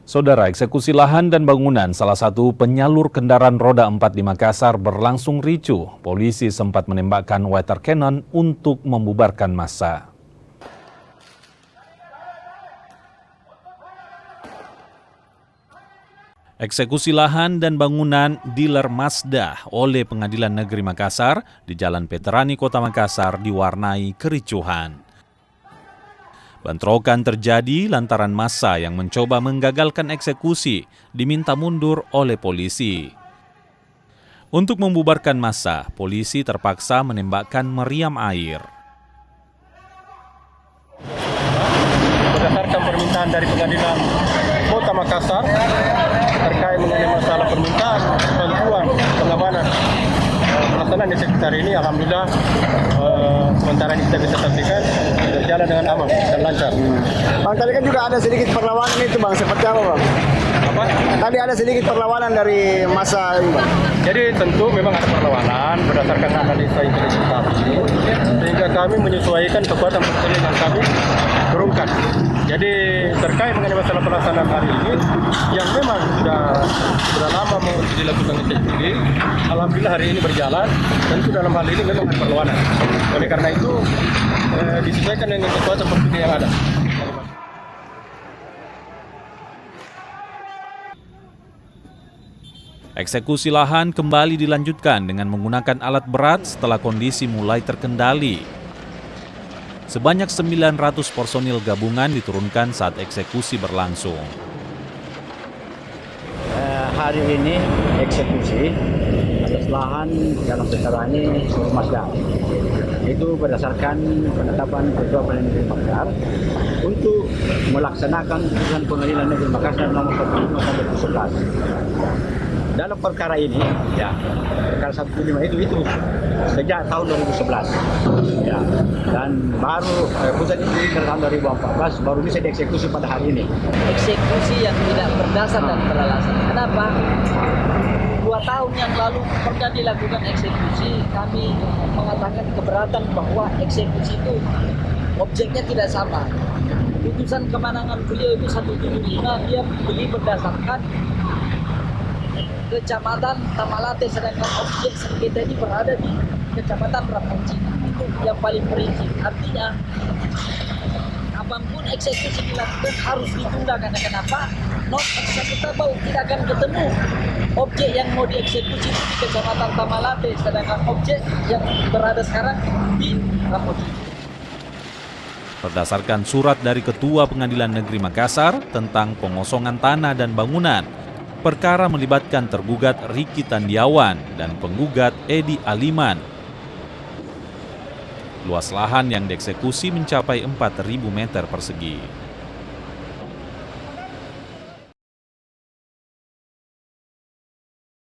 Saudara, eksekusi lahan dan bangunan salah satu penyalur kendaraan roda 4 di Makassar berlangsung ricuh. Polisi sempat menembakkan water cannon untuk membubarkan massa. Eksekusi lahan dan bangunan dealer Mazda oleh Pengadilan Negeri Makassar di Jalan Veterani Kota Makassar diwarnai kericuhan. Bentrokan terjadi lantaran massa yang mencoba menggagalkan eksekusi diminta mundur oleh polisi. Untuk membubarkan massa, polisi terpaksa menembakkan meriam air. Berdasarkan permintaan dari Pengadilan Kota Makassar terkait mengenai masalah permintaan bantuan pengamanan pelaksanaan eksekusi hari ini, alhamdulillah sementara ini kita bisa saksikan berjalan dengan aman dan lancar. Bang, tadi kan juga ada sedikit perlawanan itu Bang, seperti apa Bang? Apa? Tadi ada sedikit perlawanan dari massa ini Bang. Jadi tentu memang ada perlawanan berdasarkan analisa intelijen kami, sehingga kami menyesuaikan kekuatan personil yang kami turunkan. Jadi terkait mengenai masalah pelaksanaan hari ini yang memang sudah lama mau dilakukan eksekusi, alhamdulillah hari ini berjalan. Tentu dalam hal ini memang ada perlawanan. Oleh karena itu disesuaikan dengan kekuatan personil yang ada. Eksekusi lahan kembali dilanjutkan dengan menggunakan alat berat setelah kondisi mulai terkendali. Sebanyak 900 personil gabungan diturunkan saat eksekusi berlangsung. Hari ini eksekusi atas lahan Jalan Veterani Mazda. Itu berdasarkan penetapan Ketua Pengadilan Negeri Makassar untuk melaksanakan putusan Pengadilan Negeri Makassar nomor 15/2011. Dalam perkara ini, ya, perkara 175 itu sejak tahun 2011, ya, dan baru putusan ini dari tahun 2014 baru bisa dieksekusi pada hari ini. Eksekusi yang tidak berdasar dan beralasan. Kenapa? 2 tahun yang lalu pernah dilakukan eksekusi, kami mengatakan keberatan bahwa eksekusi itu objeknya tidak sama. Putusan kemenangan beliau itu 175, dia beli berdasarkan Kecamatan Tamalate, sedangkan objek sengketa ini berada di Kecamatan Rapanci. Itu yang paling prinsip. Artinya, apapun eksekusi dilakukan harus ditunda. Karena kenapa? Non eksekutable tidak akan ketemu objek yang mau dieksekusi itu di Kecamatan Tamalate, sedangkan objek yang berada sekarang di Rapanci. Berdasarkan surat dari Ketua Pengadilan Negeri Makassar tentang pengosongan tanah dan bangunan, perkara melibatkan tergugat Riki Tandiawan dan penggugat Edi Aliman. Luas lahan yang dieksekusi mencapai 4.000 meter persegi.